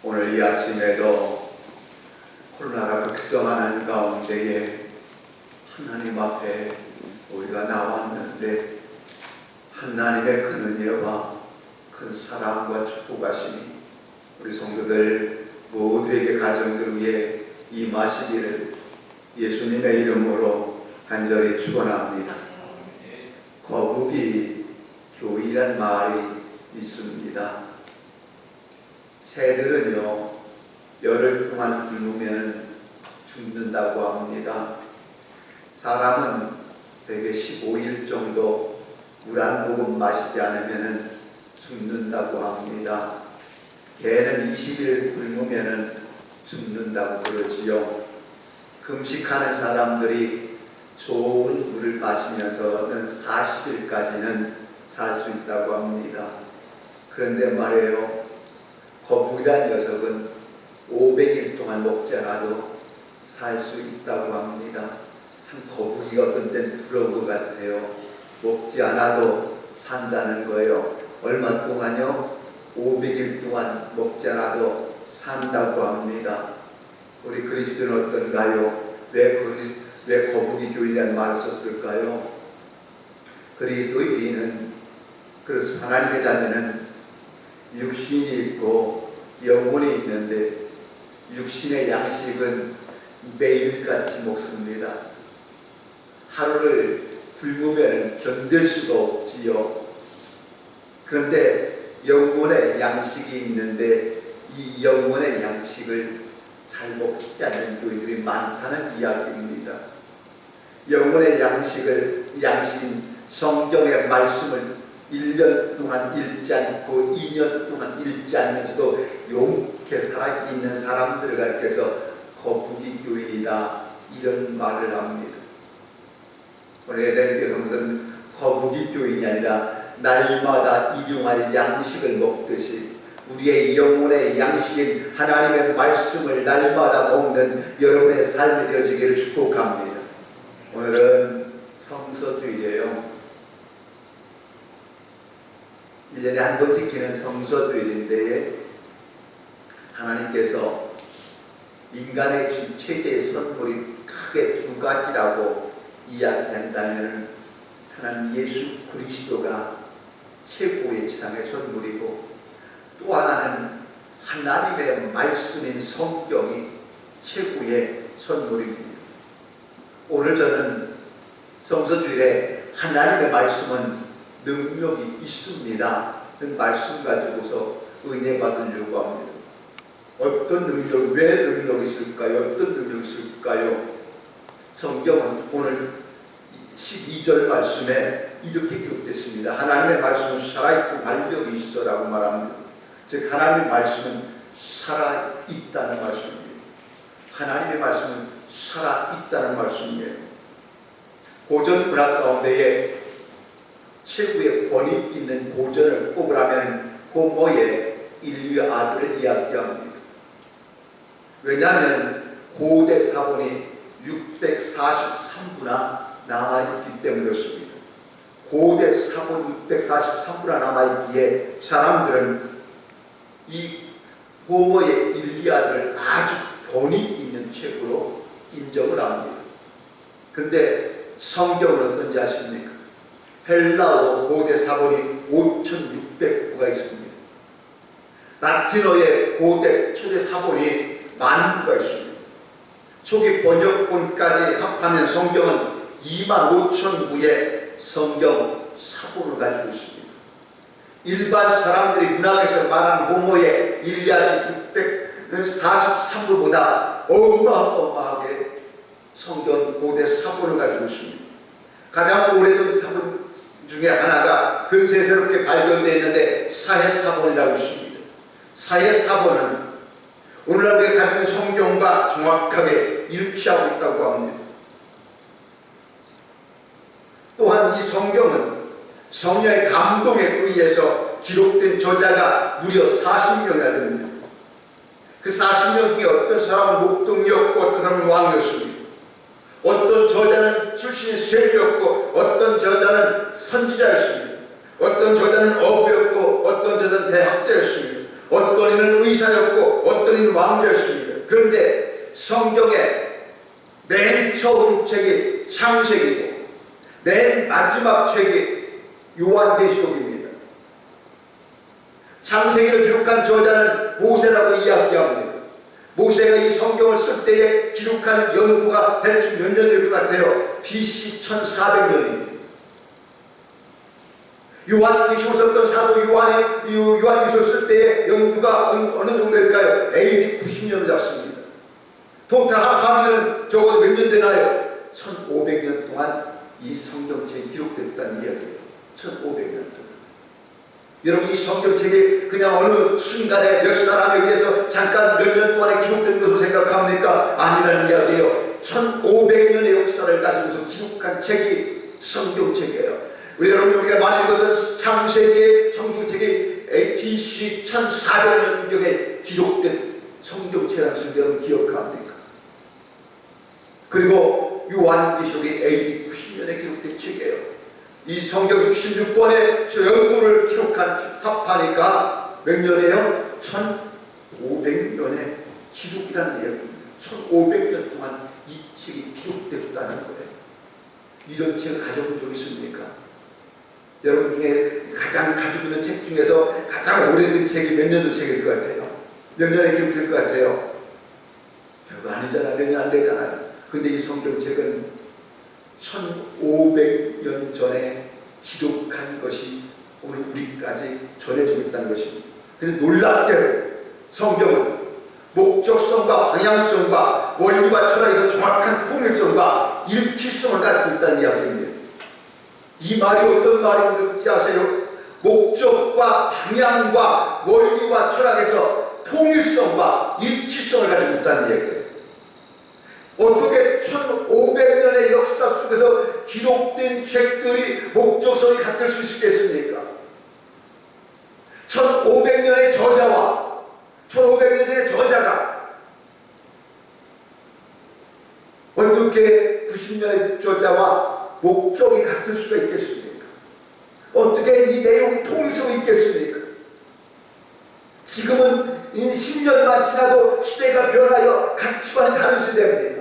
오늘 이 아침에도 코로나가 극성하는 가운데에 하나님 앞에 우리가 나왔는데 하나님의 큰 은혜와 큰 사랑과 축복하심이 우리 성도들 모두에게 가정들 위해 임하시기를 예수님의 이름으로 간절히 축원합니다. 거북이 교이란 말이 있습니다. 새들은요 열흘 동안 굶으면 죽는다고 합니다. 사람은 대개 15일 정도 물 한 모금 마시지 않으면 죽는다고 합니다. 개는 20일 굶으면 죽는다고 그러지요. 금식하는 사람들이 좋은 물을 마시면서는 40일까지는 살 수 있다고 합니다. 그런데 말이에요, 거북이란 녀석은 500일 동안 먹지 않아도 살 수 있다고 합니다. 참 거북이가 어떤 땐 부러운 것 같아요. 먹지 않아도 산다는 거예요. 얼마 동안요? 500일 동안 먹지 않아도 산다고 합니다. 우리 그리스도는 어떤가요? 왜 거북이 교인이라는 말을 썼을까요? 그리스도인은, 그래서 하나님의 자녀는 육신이 있고 영혼이 있는데 육신의 양식은 매일같이 먹습니다. 하루를 굶으면 견딜 수가 없지요. 그런데 영혼의 양식이 있는데 이 영혼의 양식을 잘 먹지 않는 교인들이 많다는 이야기입니다. 영혼의 양식인 성경의 말씀을 1년 동안 읽지 않고 2년 동안 읽지 않으면서도 용케 살아있는 사람들을 가리켜서 거북이 교인이다 이런 말을 합니다. 오늘 에덴교회 성도들은 거북이 교인이 아니라 날마다 일용할 양식을 먹듯이 우리의 영혼의 양식인 하나님의 말씀을 날마다 먹는 여러분의 삶이 되어지기를 축복합니다. 오늘은 성서주일이에요. 1년에 한 번 지키는 성서주일인데 하나님께서 인간의 주신 최대의 선물이 크게 두 가지라고 이야기한다면 하나님 예수 그리스도가 최고의 지상의 선물이고 또 하나는 하나님의 말씀인 성경이 최고의 선물입니다. 오늘 저는 성서주일에 하나님의 말씀은 능력이 있습니다. 그 말씀 가지고서 은혜 받으려고 합니다. 어떤 능력, 왜 능력이 있을까요? 어떤 능력이 있을까요? 성경은 오늘 12절 말씀에 이렇게 기록됐습니다. 하나님의 말씀은 살아있고 발력이 있어라고 말합니다. 즉 하나님의 말씀은 살아있다는 말씀입니다. 하나님의 말씀은 살아있다는 말씀이에요. 고전 문학 가운데에 최고의 권위 있는 고전을 꼽으라면 호모의 인류 아들을 이야기합니다. 왜냐하면 고대 사본이 643부나 남아있기 때문에 그렇습니다. 고대 사본 643부나 남아있기에 사람들은 이 호모의 일리아드를 아주 권위 있는 책으로 인정을 합니다. 그런데 성경은 어떤지 아십니까? 헬라어 고대 사본이 5600부가 있습니다. 라틴어의 고대 초대 사본이 10,000부가 있습니다. 초기 번역본까지 합하면 성경은 25,000부의 성경 사본을 가지고 있습니다. 일반 사람들이 문학에서 말하는 호모의 일리아드 643부보다 어마어마하게 성경 고대 사본을 가지고 있습니다. 가장 오래된 사본 중에 하나가 근세스럽게 발견되어 있는데 사해사본이라고 있습니다. 사해사본은 오늘날 우리가 가진 성경과 정확하게 일치하고 있다고 합니다. 또한 이 성경은 성령의 감동에 의해서 기록된 저자가 무려 40명이나 됩니다. 그 40명 중에 어떤 사람은 목동이었고 어떤 사람은 왕이었습니다. 어떤 저자는 출신이 쇠이었고 어떤 저자는 선지자였습니다. 어떤 저자는 어부였고 어떤 저자는 대학자였습니다. 어떤 이는 의사였고 어떤 이는 왕자였습니다. 그런데 성경의 맨 처음 책이 창세기고 맨 마지막 책이 요한계시록입니다. 창세기를 기록한 저자는 모세라고 이야기합니다. 모세가 이 성경을 쓸 때에 기록한 연구가 대충 몇 년일 것 같아요? BC 1400년입니다. 요한계시록을 썼던 사도 요한계시록을 쓸 때에 연구가 어느 정도일까요? AD 90년을 잡습니다. 토탈 합하면 적어도 몇 년 되나요? 1500년 동안 이 성경책이 기록됐다는 이야기예요. 1500년 동안. 여러분, 이 성경책이 그냥 어느 순간에 몇 사람에 의해서 잠깐 몇 년 동안에 기록된 것으로 생각합니까? 아니라는 이야기예요. 1500년의 역사를 가지고서 기록한 책이 성경책이에요. 우리가 많이 읽었던 창세기의 성경책이 BC 1400년경에 기록된 성경책이라는 것을 여러분 기억합니까? 그리고 요한계시록이 AD 90년에 기록된 책이에요. 이 성경 66권의 연구를 기록한 합하니까 몇 년이에요? 1500년의 기록이라는 이야기입니다. 1500년 동안 이 책이 기록됐다는 거예요. 이런 책을 가져본 적 있습니까? 여러분 중에 가장 가지고 있는 책 중에서 가장 오래된 책이 몇 년도 책일 것 같아요? 몇 년에 기록될 것 같아요? 별거 아니잖아요. 몇 년 안 되잖아요. 근데 이 성경책은 1500년 전에 기록한 것이 오늘 우리까지 전해지고 있다는 것입니다. 그래서 놀랍게도 성경은 목적성과 방향성과 원리와 철학에서 정확한 통일성과 일치성을 가지고 있다는 이야기입니다. 이 말이 어떤 말인지 아세요? 목적과 방향과 원리와 철학에서 통일성과 일치성을 가지고 있다는 이야기예요. 어떻게 1500년의 역사 속에서 기록된 책들이 목적성이 같을 수 있겠습니까? 1500년의 저자와 1500년 전의 저자가 어떻게 90년의 저자와 목적이 같을 수가 있겠습니까? 어떻게 이 내용이 통일성이 있겠습니까? 지금은 10년만 지나도 시대가 변하여 가치관이 다른 시대입니다.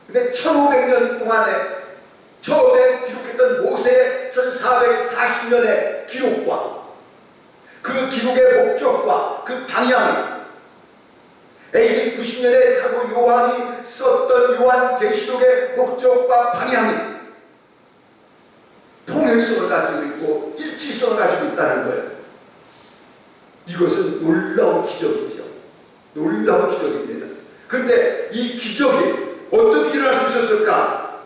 근데 1500년 동안에 처음에 기록했던 모세의 1440년의 기록과 그 기록의 목적과 그 방향이 AD 90년에 사도 요한이 썼던 요한계시록의 목적과 방향이 통일성을 가지고 있고 일치성을 가지고 있다는 거예요. 이것은 놀라운 기적이죠. 놀라운 기적입니다. 그런데 이 기적이 어떻게 일어날 수 있었을까?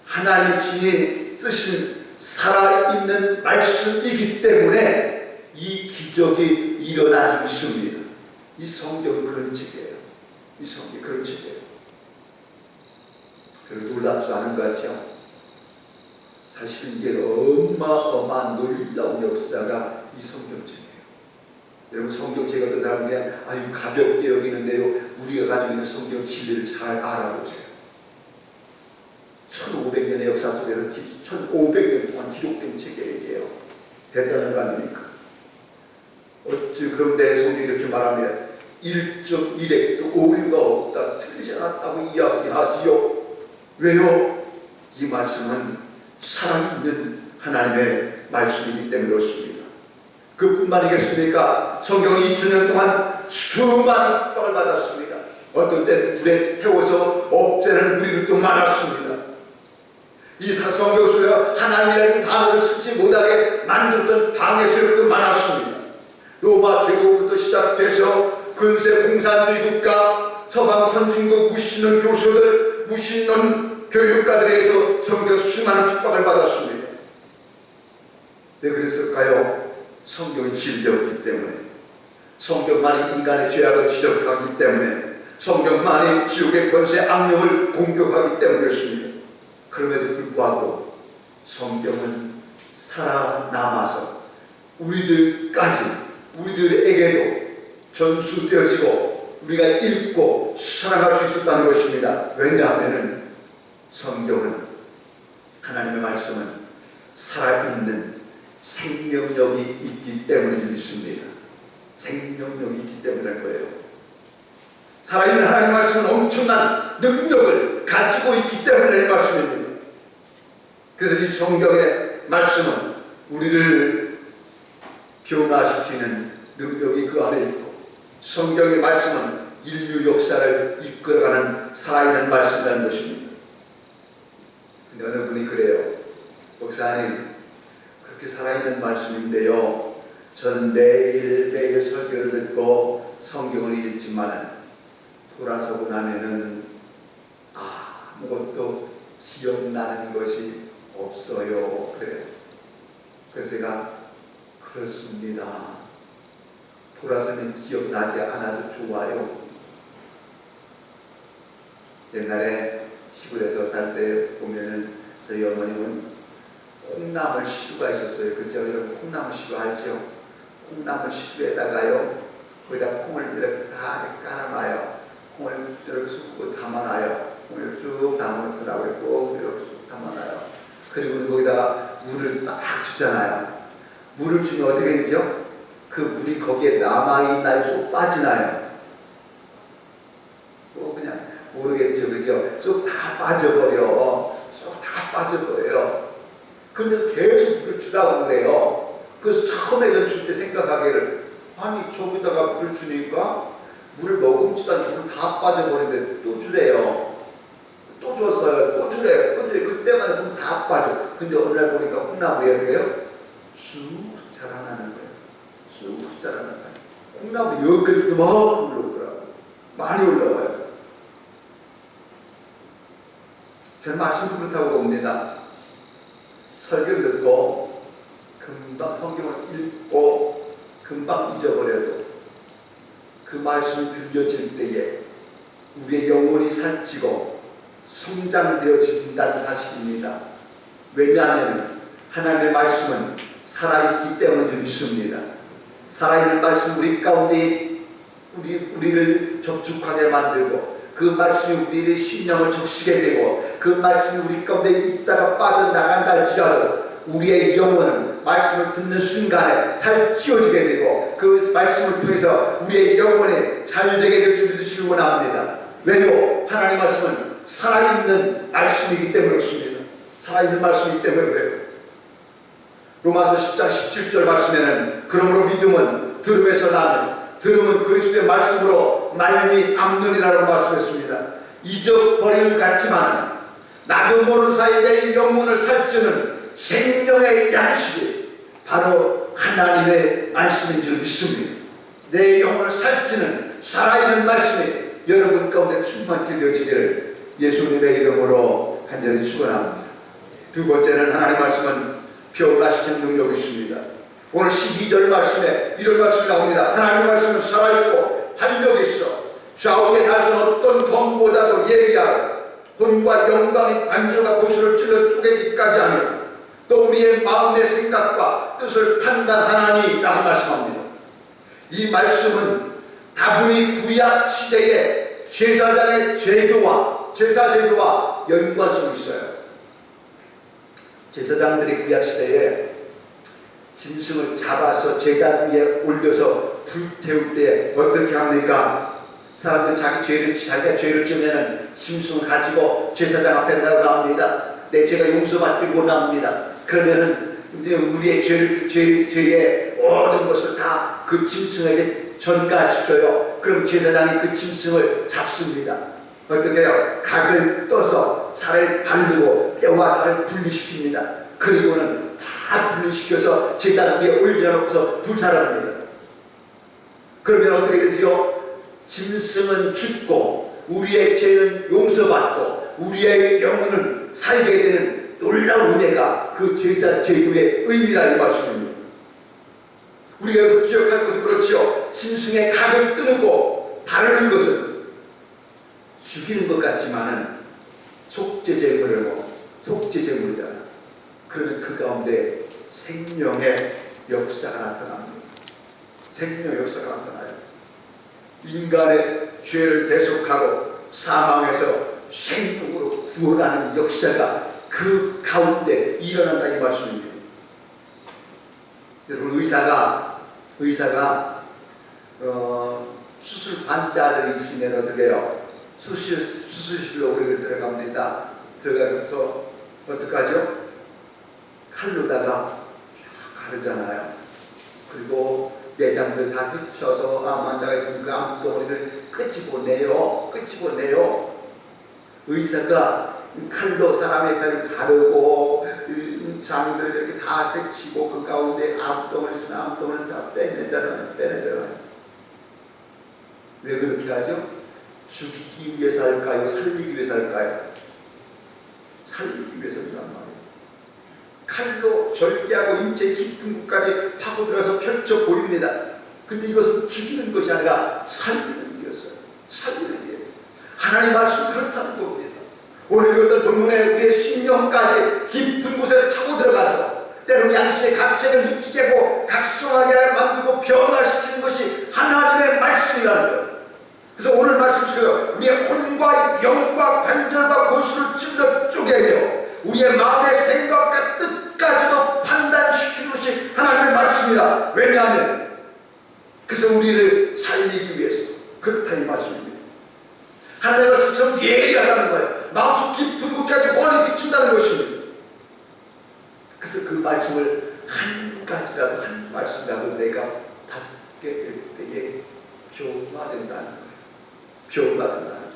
하나님 친히 쓰신 살아있는 말씀이기 때문에 이 기적이 일어나지 않습니다. 이 성경은 그런 책이에요. 이 성경이 그런 책이에요. 별로 놀랍지 않은 것 같죠? 사실 이게 어마어마한 놀라운 역사가 이 성경책이에요. 여러분, 성경책 어떤 사람은 그냥 아유 가볍게 여기는데요, 우리가 가지고 있는 성경 진리를 잘 알아보세요. 1500년의 역사 속에서 1500년 동안 기록된 책이에요. 대단한 거 아닙니까? 그런데 성경이 이렇게 말합니다. 1.1핵도 오류가 없다, 틀리지 않았다고 이야기하지요. 왜요? 이 말씀은 살아있는 하나님의 말씀이기 때문에 그렇습니다. 그뿐만이겠습니까? 성경이 2000년 동안 수많은 핍박을 받았습니다. 어떤 때는 불에 태워서 없애는 무리들도 많았습니다. 이 성경 속에 하나님이라는 단어를 쓰지 못하게 만들었던 방해 세력도 많았습니다. 로마 제국부터 시작돼서 근세 공산주의 국가, 서방 선진국 무신론 교수들, 무신론 교육가들에 의해서 성경 수많은 핍박을 받았습니다. 왜 그랬을까요? 성경이 진리였기 때문에, 성경만이 인간의 죄악을 지적하기 때문에, 성경만이 지옥의 권세 악령을 공격하기 때문이었습니다. 그럼에도 불구하고 성경은 살아남아서 우리들에게도 전수되어지고 우리가 읽고 살아갈 수 있었다는 것입니다. 왜냐하면 성경은, 하나님의 말씀은 살아있는 생명력이 있기 때문에 믿습니다. 생명력이 있기 때문일 거예요. 살아있는 하나님 말씀은 엄청난 능력을 가지고 있기 때문에 이 말씀입니다. 그래서 이 성경의 말씀은 우리를 변화시키는 능력이 그 안에 있고, 성경의 말씀은 인류 역사를 이끌어가는 살아있는 말씀이라는 것입니다. 근데 어느 분이 그래요. 목사님, 그렇게 살아있는 말씀인데요, 저는 매일 설교를 듣고 성경을 읽지만 돌아서고 나면은 아무것도 기억나는 것이 없어요. 그래요. 그래서 제가 그렇습니다. 돌아서면 기억나지 않아도 좋아요. 옛날에 시골에서 살 때 보면은 저희 어머님은 콩나물 시루가 있었어요. 그죠? 여러분 콩나물 시루 알죠? 콩나물 시루에다가요, 거기다 콩을 이렇게 다 깔아놔요. 콩을 이렇게 쑥 담아놔요. 콩을 쭉 담아놓더라고요. 꼭 이렇게 쑥 담아놔요. 그리고 거기다가 물을 딱 주잖아요. 물을 주면 어떻게 되죠? 그 물이 거기에 남아있나요? 쏙 빠지나요? 또 그냥 모르겠죠. 그죠? 쏙 다 빠져버려. 쏙 다 빠져버려요. 근데 계속 물을 주라고 그래요. 그래서 처음에 전 줄 때 생각하기를, 아니 저기다가 물을 주니까 물을 머금지도 않고 물을 다 빠져버리는데 또 주래요. 또 줬어요. 또 주래요. 또 주래요. 그때마다 물이 다 빠져. 근데 어느 날 보니까 콩나물이 어떻게 해요? 쑥 자라나는 거예요. 쑥 자라나는 거예요. 콩나물이 여기까지 막 올라오더라고요. 많이 올라와요. 저는 말씀도 그렇다고 봅니다. 설교를 듣고 금방 성경을 읽고 금방 잊어버려도 그 말씀이 들려질 때에 우리의 영혼이 살찌고 성장되어진다는 사실입니다. 왜냐하면 하나님의 말씀은 살아있기 때문에 좀 있습니다. 살아있는 말씀 우리 가운데 우리를 적축하게 만들고, 그 말씀이 우리의 심령을 적시게 되고, 그 말씀이 우리 가운데 있다가 빠져나간다 할지라도 우리의 영혼은 말씀을 듣는 순간에 살찌워지게 되고, 그 말씀을 통해서 우리의 영혼이 잘되게 될 줄 믿으시길 원합니다. 왜요? 하나님의 말씀은 살아있는 말씀이기 때문에 그렇습니다. 살아있는 말씀이기 때문에 그래요. 로마서 10장 17절 말씀에는 그러므로 믿음은 들음에서 나는, 들음은 그리스도의 말씀으로 말미암느니라고 말씀했습니다. 잊어버린 것 같지만 나도 모르는 사이 내 영혼을 살찌는 생명의 양식이 바로 하나님의 말씀인 줄 믿습니다. 내 영혼을 살찌는 살아있는 말씀이 여러분 가운데 충만히 되어지기를 예수님의 이름으로 간절히 축원합니다. 두 번째는 하나님의 말씀은 변화시키는 능력이 있습니다. 오늘 12절 말씀에 이런 말씀이 나옵니다. 하나님의 말씀은 살아있고 활력이 있어 좌우의 날선 어떤 검보다도 예리하고 혼과 영광이 반지와 고수를 찔러 쪼개기까지 하며 또 우리의 마음의 생각과 뜻을 판단하나니 라고 말씀합니다. 이 말씀은 다분히 구약 시대의 제사장의 제도와 연관성이 있어요. 제사장들이 구약 시대에 짐승을 잡아서 제단 위에 올려서 불태울 때 어떻게 합니까? 사람들은 자기가 죄를 지으면 짐승을 가지고 제사장 앞에 나갑니다. 내 죄가 용서받기 원합니다. 그러면은 이제 우리의 죄의 모든 것을 다 그 짐승에게 전가시켜요. 그럼 제사장이 그 짐승을 잡습니다. 어떻게 해요? 각을 떠서 살에 바르고 뼈와 살을 분리시킵니다. 그리고는 다 분리시켜서 제단 위에 올려놓고서 불살합니다. 그러면 어떻게 되지요? 짐승은 죽고 우리의 죄는 용서받고 우리의 영혼은 살게 되는 놀라운 은혜가 그 제도의 의미라는 말씀입니다. 우리가 여기서 기억하는 것은 그렇지요. 짐승의 각을 끊고 바르는 것은 죽이는 것 같지만은 속죄제물이잖아. 그러면 그 가운데 생명의 역사가 나타납니다. 생명의 역사가 나타나요. 인간의 죄를 대속하고 사망에서 생명으로 구원하는 역사가 그 가운데 일어난다 이 말씀입니다. 여러분 의사가 수술 환자들이 있으면 어떻게 해요? 수술실로 우리를 들어갑니다. 들어가서 어떡하죠? 칼로다가 가르잖아요. 그리고 내장들 다 흡쳐서 암 환자가 있으면 그 암덩어리를 끄집어내요. 의사가 칼로 사람의 배를 가르고 장들을 이렇게 다 흡치고 그 가운데 암덩어리 있으면 암덩어리를 다 빼내잖아요. 왜 그렇게 하죠? 죽이기 위해서 할까요? 살리기 위해서 할까요? 살리기 위해서란 말이에요. 칼로 절개하고 인체 깊은 곳까지 파고들어서 펼쳐 보입니다. 근데 이것은 죽이는 것이 아니라 살리는 일이었어요. 살리는 일. 하나님 말씀은 그렇다는 겁니다. 오늘 이것도 본문에 우리의 심령까지 깊은 곳에 파고들어가서 때로는 양심의 가책을 느끼게 하고 각성하게 만들고 변화시키는 것이 하나님의 말씀이라는 거예요. 그래서 오늘 말씀 중에 우리의 혼과 영과 관절과 골수를 찔러 쪼개며 우리의 마음의 생각과 뜻까지도 판단시키는 것이 하나님의 말씀이다. 왜냐하면 그래서 우리를 살리기 위해서 그렇다 이 말씀입니다. 하나님의 말씀처럼 예리하다는 거예요. 마음속 깊은 곳까지 혼이 비춘다는 것입니다. 그래서 그 말씀을 한 가지라도 한 말씀이라도 내가 받게 될 때에 변화된다는 거예요. 변화된다는 거예요.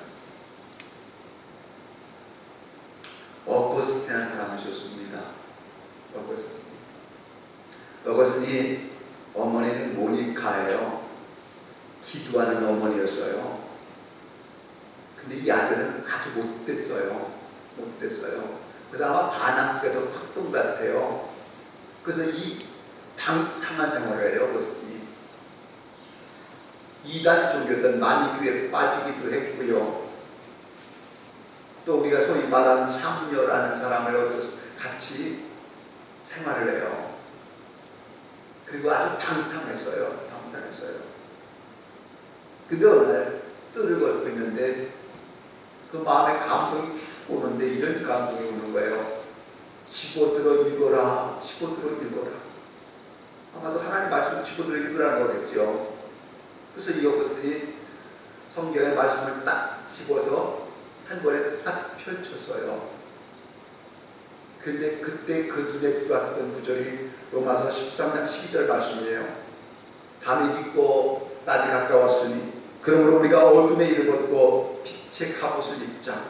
어거스틴이라는 사람을 줬습니다. 어거스틴이 어머니는 모니카예요. 기도하는 어머니였어요. 근데 이 아들은 아주 못됐어요. 그래서 아마 반항기가 더 컸던 것 같아요. 그래서 이 방탕한 생활을 해요. 어거스틴이. 이단 종교든 마니교에 빠지기도 했고요. 또 우리가 소위 말하는 상녀라는 사람을 얻어서 같이 생활을 해요. 그리고 아주 방탕했어요. 근데 어느 날 뜰을 걸고 있는데 그 마음에 감동이 쭉 오는데 이런 감동이 오는 거예요. 집어들어 읽어라. 아마도 하나님 말씀을 집어들어 읽으라는 거겠죠. 그래서 이 어거스틴이 성경의 말씀을 딱 집어서 한 번에 딱 펼쳤어요. 근데 그때 그 눈에 들어왔던 구절이 로마서 13장 12절 말씀이에요. 밤이 깊고 낮이 가까웠으니 그러므로 우리가 어둠의 일을 벗고 빛의 갑옷을 입자.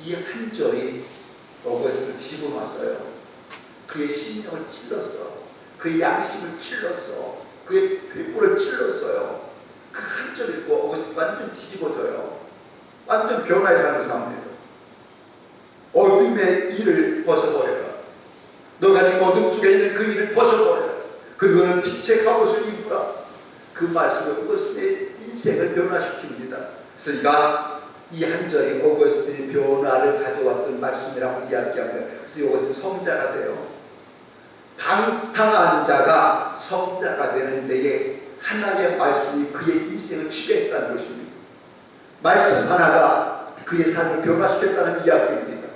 이 한 절이 어거스틴을 집어놨어요. 그의 심령을 찔렀어. 그의 양심을 찔렀어. 그의 폐부를 찔렀어요. 그 한 절 읽고 어거스틴 완전 뒤집어져요. 완전 변화의 삶을 삽니다. 어둠의 일을 벗어버려라. 너가 지금 어둠 속에 있는 그 일을 벗어버려라. 그리고는 빛의 갑옷을 입으라. 그 말씀은 어거스틴의 인생을 변화시킵니다. 그래서 이 한 절이 어거스틴의 변화를 가져왔던 말씀이라고 이야기합니다. 그래서 이것은 성자가 돼요. 방탕한 자가 성자가 되는 데에 하나님의 말씀이 그의 인생을 지배했다는 것입니다. 말씀 하나가 그의 삶을 변화시켰다는 이야기입니다.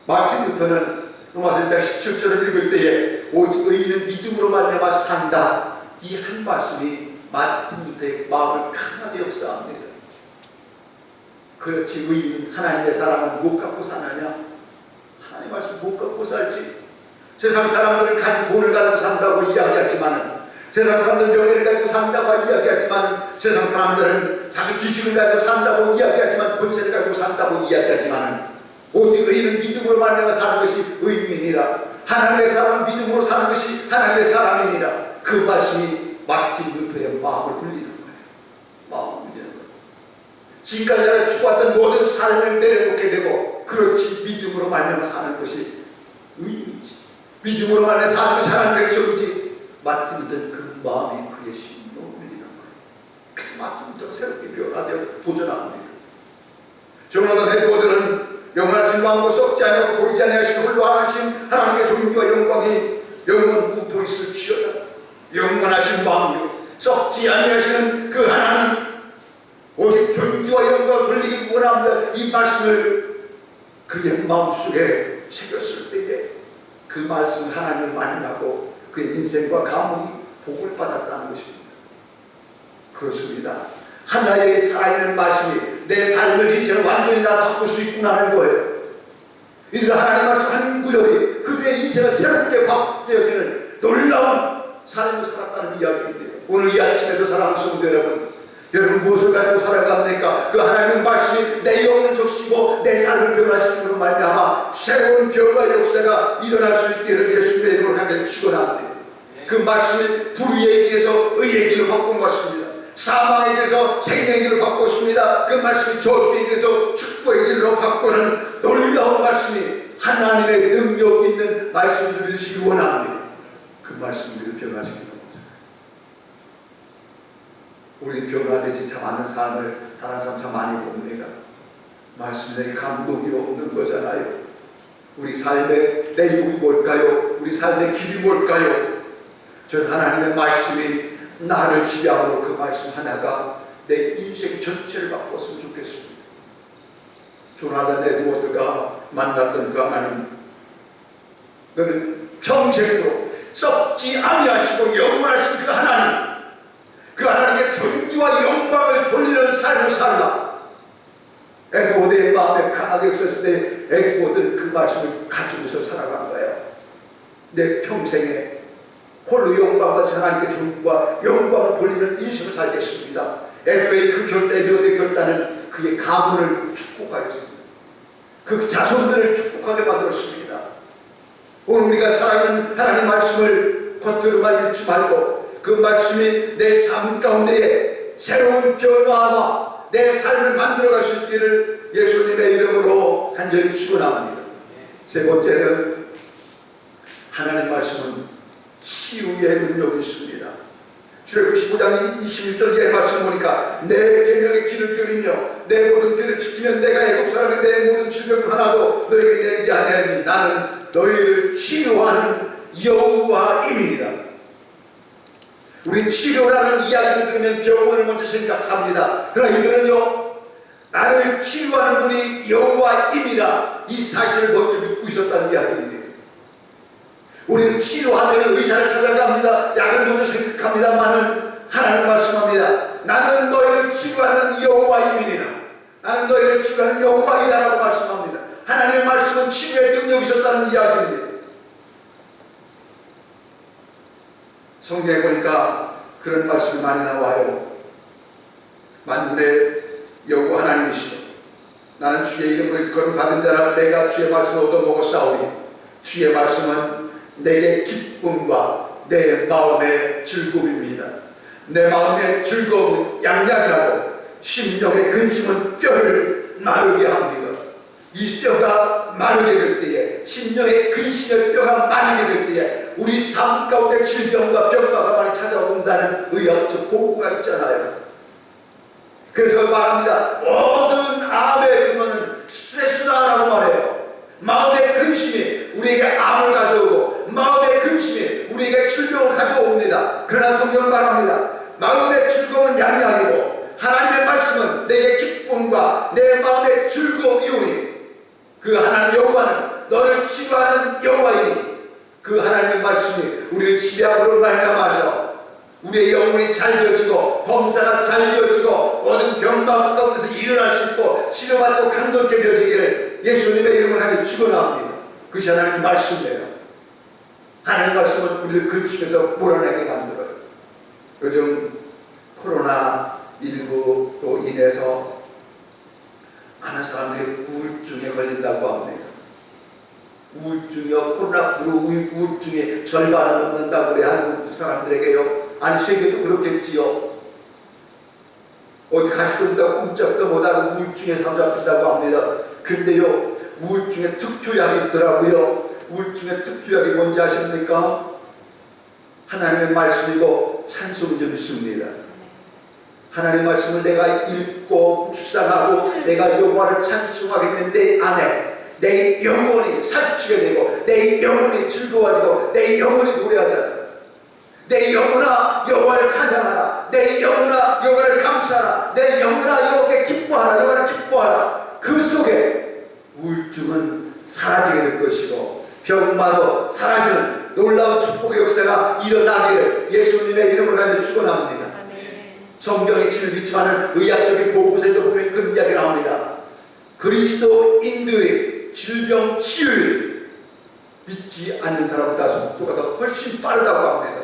마틴 루터는 로마서 1장 17절을 읽을 때에 오직 의인은 믿음으로 말미암아 산다. 이 한 말씀이 마틴 루터의 마음을 강하게 역사합니다. 그렇지 의인 하나님의 사랑을 못 갖고 사느냐? 하나님의 말씀 못 갖고 살지. 세상 사람들은 가진 돈을 가지고 산다고 이야기하지만, 세상 사람들은 명예를 가지고 산다고 이야기하지만, 세상 사람들은 자기 지식을 가지고 산다고 이야기하지만, 권세를 가지고 산다고 이야기하지만, 오직 의인은 믿음으로 말미암아 사는 것이 의인이니라. 하나님의 사람은 믿음으로 사는 것이 하나님의 사람이니라. 그 말씀이 마틴 루터의 마음을 울리는 거예요. 마음을 울리는 거예요. 지금까지 추구했던 모든 삶을 내려놓게 되고, 그렇지 믿음으로 말미암아 사는 것이 의인이지. 믿음으로 말미암아 사는 것이 하나님의 백성이지. 마틴 루터는 그 마음이 그의 심령을 울리는 거예요. 그래서 마틴 루터가 새롭게 변화되어 도전합니다. 조나단 에드워드는 영원하신 왕으로 썩지 아니하고 보이지 아니하신 홀로 하신 하나님의 존귀와 영광이 영원 무토 있을지어다. 영원하신 왕이요 썩지 아니하시는 그 하나님, 오직 존귀와 영광을 돌리기 원합니다. 이 말씀을 그의 마음속에 새겼을 때에 그 말씀 하나님을 만나고 그의 인생과 가문이 복을 받았다는 것입니다. 그렇습니다. 하나의 살아있는 말씀이 내 삶을 인생을 완전히 다 바꿀 수 있구나는 거예요. 이들은 하나님 말씀 한 구절이 그들의 인생을 새롭게 바뀌어지는 놀라운 삶을 살았다는 이야기입니다. 오늘 이 아침에도 사랑하는 성도 여러분 무엇을 가지고 살아갑니까? 그 하나님의 말씀이 내 영혼을 적시고 내 삶을 변화시키므로 말미암아 새로운 변화 역사가 일어날 수 있기를 예수님의 이름으로 하게 축원합니다. 그 말씀이 불의의 길에서 의의 길로 바꾼 것입니다. 사망의 길에서 생명의 길로 바꿨습니다. 그 말씀이 저주의 길에서 축복의 길로 바꾸는 놀라운 말씀이 하나님의 능력 있는 말씀을 주시기 원합니다. 그 말씀을 변화시키는 거죠. 우리 변화되지 참 않는 삶을 다른 사람 참 많이 봅니다. 말씀에 감동이 없는 거잖아요. 우리 삶의 내용이 뭘까요? 우리 삶의 길이 뭘까요? 전 하나님의 말씀이 나를 지배하므로 그 말씀 하나가 내 인생 전체를 바꿨으면 좋겠습니다. 조나단 에드워드가 만났던 그 하나님, 너는 평생으로 썩지 아니하시고 영원하신 그 하나님, 그 하나님께 존귀와 영광을 돌리는 삶을 살라. 에드워드의 마음에 강하게 없었을 때 에드워드는 그 말씀을 가지고서 살아간 거예요. 내 평생에 홀로 영광과 하나님께 존귀와 영광을 돌리는 인생을 살겠습니다. 에드워드의 결단은 그의 가문을 축복하였습니다. 그 자손들을 축복하게 만들었습니다. 오늘 우리가 살아가는 하나님 말씀을 겉으로만 읽지 말고 그 말씀이 내 삶 가운데에 새로운 변화와 내 삶을 만들어갈 수 있기를 예수님의 이름으로 간절히 축원합니다. 세 번째는 하나님 말씀은 치유의 능력이 있습니다. 출애굽기 15장 26절의 말씀 보니까 내 계명의 길을 기울이며 내 모든 길을 지키면 내가 애굽 사람이 내 모든 질병 하나도 너에게 내리지 아니하리니 나는 너희를 치료하는 여호와임이니라. 우리 치료라는 이야기를 들으면 병원을 먼저 생각합니다. 그러나 이들은요, 나를 치료하는 분이 여호와임이다, 이 사실을 먼저 믿고 있었다는 이야기입니다. 우리는 치료하면 의사를 찾아갑니다. 약을 먼저 생각합니다만은 하나님 말씀합니다. 나는 너희를 치료하는 여호와이니라. 나는 너희를 치료하는 여호와이다라고 말씀합니다. 하나님의 말씀은 치료의 능력이 있었다는 이야기입니다. 성경에 보니까 그런 말씀이 많이 나와요. 만군의 여호와 하나님이시여, 나는 주의 이름으로 일컬음 받은 자라 내가 주의 말씀을 얻어먹었사오니 주의 말씀은 내게 기쁨과 내 마음의 즐거움입니다. 내 마음의 즐거움은 양약이라도 심령의 근심은 뼈를 마르게 합니다. 이 뼈가 마르게 될 때에, 심령의 근심의 뼈가 마르게 될 때에 우리 삶 가운데 질병과 병마가 많이 찾아온다는 의학적 보고가 있잖아요. 그래서 말합니다. 모든 암의 근원은 스트레스다라고 말해요. 마음의 근심이 우리에게 암을 가져오고 마음의 근심이 우리에게 질병을 가져옵니다. 그러나 성경은 말합니다. 마음의 즐거움은 양약이고 하나님의 말씀은 내게 기쁨과 내 마음의 즐거움이오니 그 하나님 여호와는 너를 치료하는 여호와이니 그 하나님의 말씀이 우리를 치료함으로 말미암아서 우리의 영혼이 잘 되어지고 범사가 잘 되어지고 모든 병마음 가운데서 일어날 수 있고 치료받고 강건케 되어지기를 예수님의 이름을 하게 축원합니다. 그것이 하나님의 말씀이에요. 하나님의 말씀은 우리를 근심에서 몰아내게 만들어요. 요즘 코로나19로 인해서 많은 사람들이 우울증에 걸린다고 합니다. 우울증이요, 코로나19로 우울증의 절반을 넘는다고 그래. 한국 사람들에게요. 아니 세계도 그렇겠지요. 어디 가지도 못하고 꼼짝도 못하고 우울증에 사로잡힌다고 합니다. 근데요, 우울증의 특효약이 있더라고요. 우울증의 특효약이 뭔지 아십니까? 하나님의 말씀이고 찬송인 줄 믿습니다. 하나님의 말씀을 내가 읽고 묵상하고 내가 여호와를 찬송하게 되면 내 안에 내 영혼이 살찌게 되고 내 영혼이 즐거워지고 내 영혼이 노래하잖아. 내 영혼아 여호와를 찬양하라. 내 영혼아 여호와를 감사하라. 내 영혼아 여호와께 기뻐하라. 여호와를 기뻐하라. 그 속에 우울증은 사라지게 될 것이고 병마도 사라지는 놀라운 축복의 역사가 일어나기를 예수님의 성경의 진리지만은 의학적인 보고서에도 보면 그런 이야기가 나옵니다. 그리스도인들의 질병 치유를 믿지 않는 사람보다 속도가 더 훨씬 빠르다고 합니다.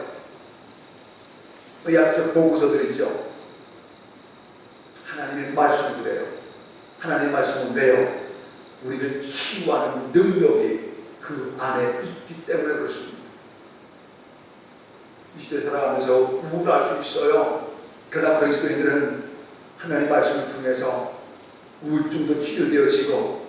의학적 보고서들이죠. 하나님의 말씀이 그래요. 하나님의 말씀은 왜요? 우리를 치유하는 능력이 그 안에 있기 때문에 그렇습니다. 이 시대 살아가면서 우울할 수 있어요. 그러나 그리스도인들은 하나님의 말씀을 통해서 우울증도 치료되어지고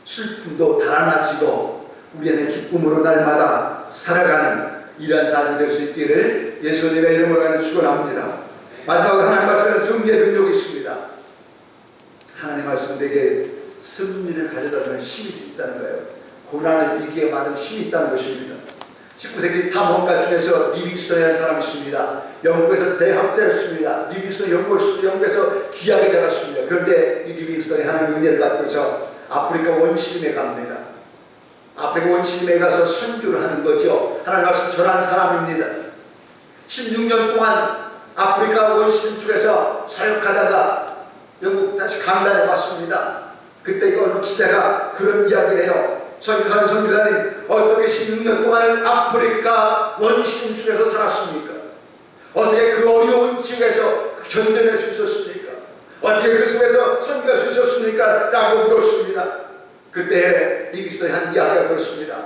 슬픔도 달아나지고 우리 안에 기쁨으로 날마다 살아가는 이러한 삶이 될 수 있기를 예수님의 이름으로 축원합니다. 마지막으로 하나님 말씀에는 승리의 능력이 있습니다. 하나님 말씀 내게 승리를 가져다주는 힘이 있다는 거예요. 고난을 이기게 만든 힘이 있다는 것입니다. 19세기 탐험가 중에서 리빙스턴이라는 사람이 있습니다. 영국에서 대학자였습니다. 리빙스턴 영국에서 귀하게 자랐습니다. 그런데 이 리빙스턴이 하나님의 은혜를 받고서 아프리카 원시림에 갑니다. 아프리카 원시림에 가서 선교를 하는 거죠. 하나님 말씀 전하는 사람입니다. 16년 동안 아프리카 원시림 쪽에서 사역하다가 영국 다시 강단에 왔습니다. 그때 어느 기자가 그런 이야기를 해요. 선교사님 어떻게 16년 동안 아프리카 원시림 쪽에서 살았습니까? 어떻게 그 어려운 지역에서 견뎌낼 수 있었습니까? 어떻게 그 속에서 선교할 수 있었습니까? 라고 물었습니다. 그때 리빙스턴이 한 이야기가 그렇습니다.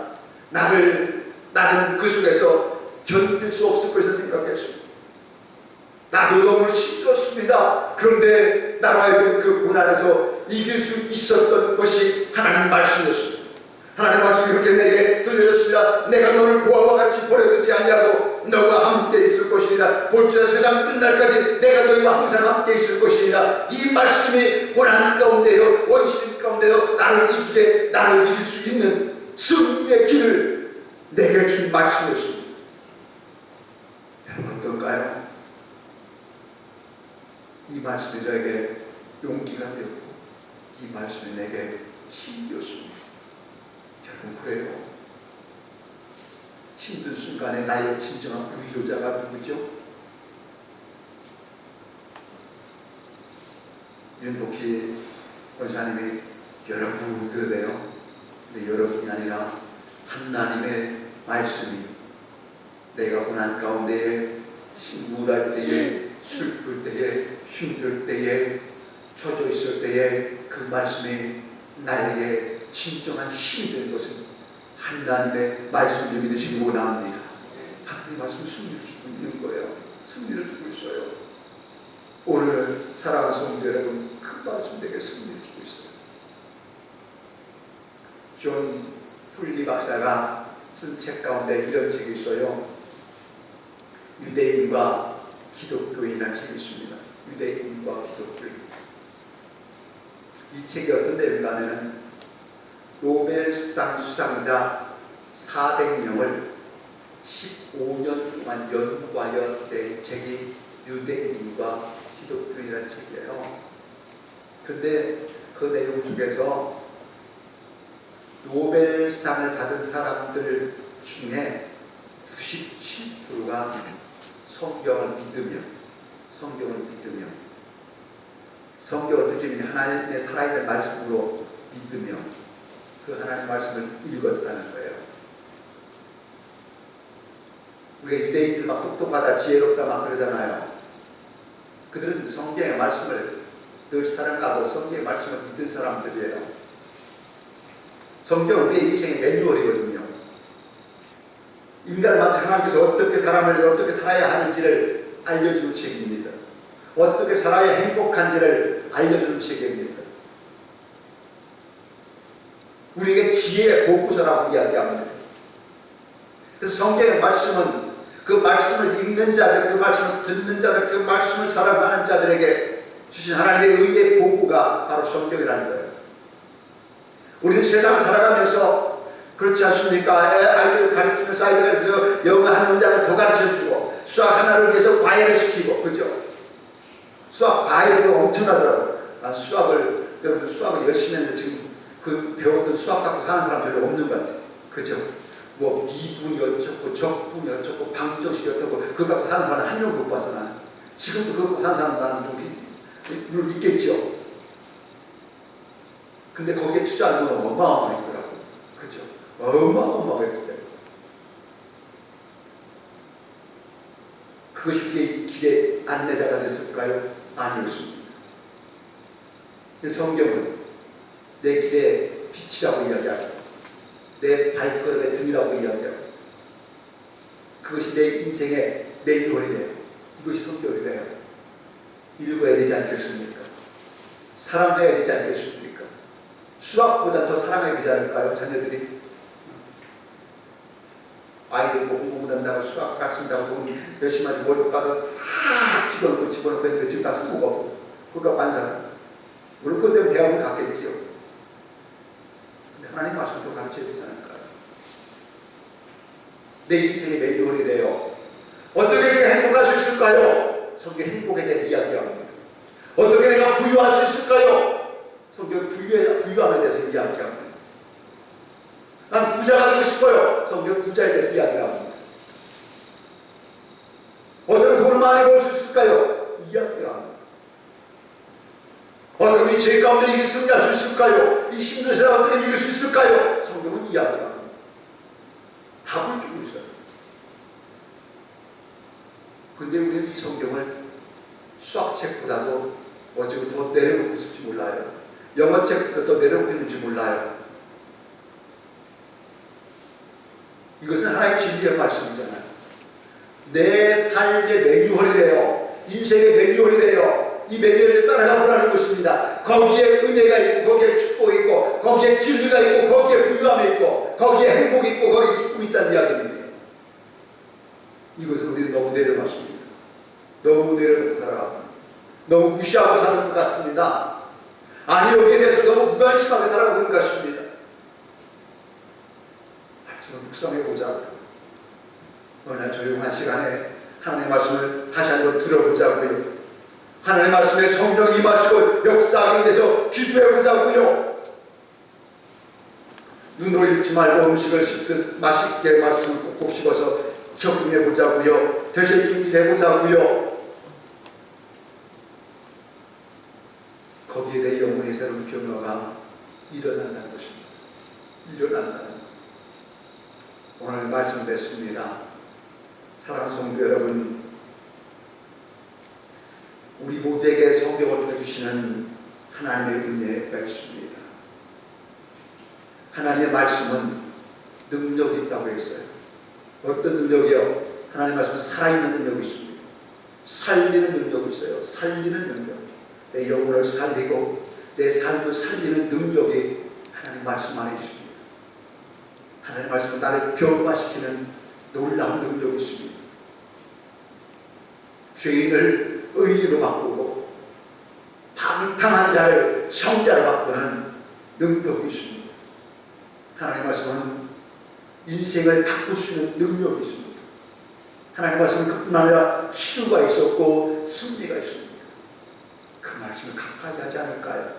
나는 그 속에서 견딜 수 없을 것이라 생각했습니다. 나도 너무 힘들었습니다. 그런데 나라의 그 고난에서 이길 수 있었던 것이 하나님 말씀이었습니다. 하나님 말씀이 그렇게 내게 들려졌습니다. 내가 너를 보아와 같이 버려두지 아니하고 너와 함께 있을 것이니라. 볼지라 세상 끝날까지 내가 너희와 항상 함께 있을 것이니라. 이 말씀이 고난 가운데요 원신 가운데요 나를 이길 수 있는 승리의 길을 내게 준 말씀이었습니다. 여러분 어떨까요? 이 말씀이 저에게 용기가 되었고 이 말씀이 내게 힘이었습니다. 여러분 그래요. 힘든 순간에 나의 진정한 위로자가 누구죠? 윤복희 원사님이 여러분 그러대요. 근데 여러분이 아니라 하나님의 말씀이 내가 고난 가운데에 우울할 때에 슬플 때에 힘들 때에 처져 있을 때에 그 말씀이 나에게 진정한 힘이 되는 것은 하나님의 말씀을 믿으시기 원합니다. 하나님의 말씀 승리를 주고 있는 거예요. 승리를 주고 있어요. 오늘 사랑하는 성도 여러분 그 말씀 내게 승리를 주고 있어요. 존 풀리 박사가 쓴 책 가운데 이런 책이 있어요. 유대인과 기독교인이라는 책이 있습니다. 유대인과 기독교인. 이 책이 어떤 내용인가 하면 노벨상 수상자 400명을 15년 동안 연구하여 낸 책이 유대인과 기독교인이라는 책이에요. 그런데 그 내용 중에서 노벨상을 받은 사람들 중에 97%가 성경을 믿으며 성경 어떻게 믿냐? 하나님의 살아있는 말씀으로 믿으며 그 하나님의 말씀을 읽었다는 거예요. 우리가 유대인들 막 똑똑하다 지혜롭다 막 그러잖아요. 그들은 성경의 말씀을 늘 사랑하고 성경의 말씀을 믿는 사람들이에요. 성경은 우리의 인생의 매뉴얼이거든요. 인간을 만든 하나님께서 어떻게 사람을 어떻게 살아야 하는지를 알려주는 책입니다. 어떻게 살아야 행복한지를 알려주는 책입니다. 우리에게 지혜의 보고서라고 이야기합니다. 그래서 성경의 말씀은 그 말씀을 읽는 자들, 그 말씀을 듣는 자들, 그 말씀을 사랑하는 자들에게 주신 하나님의 의의 보고가 바로 성경이라는 거예요. 우리는 세상을 살아가면서 그렇지 않습니까? 아이들 가르치면서 아이들에서 영어 한 문장을 더 가르쳐주고 수학 하나를 위해서 과외를 시키고, 그죠? 수학 과외도 엄청나더라고요. 난 여러분 수학을 열심히 했는데 지금 그 배웠던 수학 갖고 사는 사람 별로 없는 것 같아요. 그죠? 뭐 미분이 어쩌고 적분이 어쩌고 방정식이 어쩌고 그거 갖고 사는 사람 한 명 못 봤어. 나는 지금도 그거 못 사는 사람도 물론 있겠죠. 근데 거기에 투자한 돈은 어마어마했더라고요. 그죠? 어마어마했거든요. 그것이 우리의 길의 안내자가 됐을까요? 아니었습니다. 성경은 내 길의 빛이라고 이야기하고 내 발걸음의 등이라고 이야기하고 그것이 내 인생의 매뉴얼이래요. 이것이 성경이래요. 읽어야 되지 않겠습니까? 사랑해야 되지 않겠습니까? 수학보다 더 사랑해야 되지 않을까요? 자녀들이 아이들 뭐 공부 못한다고 수학 가르친다고 돈 열심히 하지 월급 받아서 다 집어넣고 했는데 지금 다 쓸모가 없고 그거 반사람 물론 그것 때문에 대학을 갔겠지요. 근데 하나님 말씀을 더 가르쳐야 되지 않을까요? 내 인생의 매뉴얼이래요. 어떻게 제가 행복할 수 있을까요? 성경 행복에 대해 이야기합니다. 어떻게 내가 부유할 수 있을까요? 성경 부유함에 대해서 이야기합니다. 난 부자가 되고 싶어요. 성경 부자에 대해서 이야기를 합니다. 어떻게 돈을 많이 벌 수 있을까요? 이야기를 합니다. 어떻게 이 죄 가운데 이길 승리할 수 있을까요? 이 힘든 세상 어떻게 이길 수 있을까요? 성경은 이야기합니다. 답을 주고 있어요. 근데 우리는 이 성경을 수학책보다도 어쩌고 더 내려놓고 있을지 몰라요. 영어책보다 더 내려놓고 있는지 몰라요. 이것은 하나의 진리의 말씀이잖아요. 내 삶의 매뉴얼이래요. 인생의 매뉴얼이래요. 이 매뉴얼에 따라가 보라는 것입니다. 거기에 은혜가 있고 거기에 축복이 있고 거기에 진리가 있고 거기에 부유함이 있고 거기에 행복이 있고 거기에 기쁨이 있다는 이야기입니다. 이것을 우리는 너무 내려놨습니다. 너무 내려놓고 살아갑니다. 너무 무시하고 사는 것 같습니다. 아니 여기에 대해서 너무 무관심하게 살아가고 있는 것입니다. 말씀을 묵상해보자고요. 어느 날 조용한 시간에 하나님의 말씀을 다시 한번 들어보자고요. 하나님의 말씀에 성령이 임하시고 역사하기 위해서 기도해보자고요. 눈으로 읽지 말고 음식을 씹듯 맛있게 말씀을 꼭꼭 씹어서 적응해보자고요. 되새김질해보자고요. 거기에 내 영혼의 새로운 변화가 일어난다는 것입니다. 일어난다는 것. 오늘 말씀 뵙습니다. 사랑하는 성도 여러분, 우리 모두에게 성경을 통해 주시는 하나님의 은혜의 백수입니다. 하나님의 말씀은 능력이 있다고 했어요. 어떤 능력이요? 하나님의 말씀은 살아있는 능력이 있습니다. 살리는 능력이 있어요. 살리는 능력. 내 영혼을 살리고 내 삶을 살리는 능력이 하나님 말씀 안에 있습니다. 하나님 말씀은 나를 변화시키는 놀라운 능력이 있습니다. 죄인을 의인으로 바꾸고 방탕한 자를 성자로 바꾸는 능력이 있습니다. 하나님 말씀은 인생을 바꿀 수 있는 능력이 있습니다. 하나님 말씀은 그뿐 아니라 치유가 있었고 승리가 있습니다. 그 말씀을 가까이 하지 않을까요?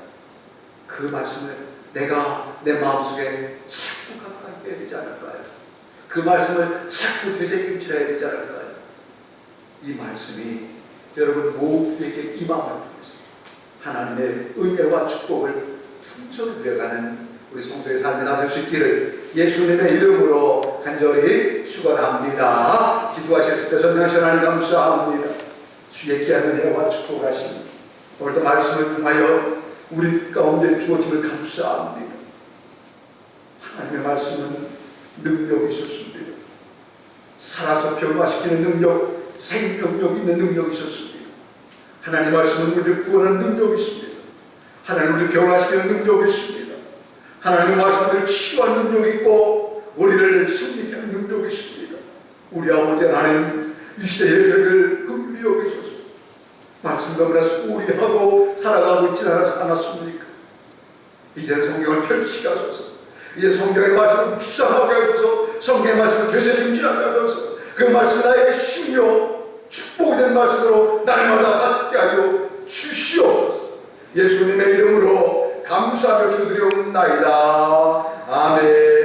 그 말씀을 내가 내 마음속에 자꾸 가까이 해야 되지 않을까요? 그 말씀을 자꾸 되새김질해야 되지 않을까요? 이 말씀이 여러분 모두에게 임함을 통해서 하나님의 은혜와 축복을 풍성히 누려가는 우리 성도의 삶이 다 될 수 있기를 예수님의 이름으로 간절히 축원합니다. 기도하셨을 때 전능하신 하나님 감사합니다. 주의 귀한 은혜와 축복하심 오늘도 말씀을 통하여 우리 가운데 주어짐을 감사합니다. 하나님의 말씀은 능력이 있었습니다. 살아서 변화시키는 능력, 생명력 있는 능력이 있었습니다. 하나님 말씀은 우리를 구원하는 능력이 있습니다. 하나님 우리를 변화시키는 능력이 있습니다. 하나님 말씀을 치유하는 능력이 있고 우리를 승리케 하는 능력이 있습니다. 우리 아버지 하나님 이 시대의 저희를 긍휼히 여기소서. 말씀 너무나 소홀히 하고 살아가고 있지 않았습니까? 이제 성경을 펼치게 하소서. 이제 성경의 말씀을 묵상하게 하소서. 성경의 말씀을 되새김질하게 하소서. 그 말씀이 나에게 힘이요 축복이 된 말씀으로 날마다 받게 하여 주시옵소서. 예수님의 이름으로 감사하며 기도드리옵나이다. 아멘.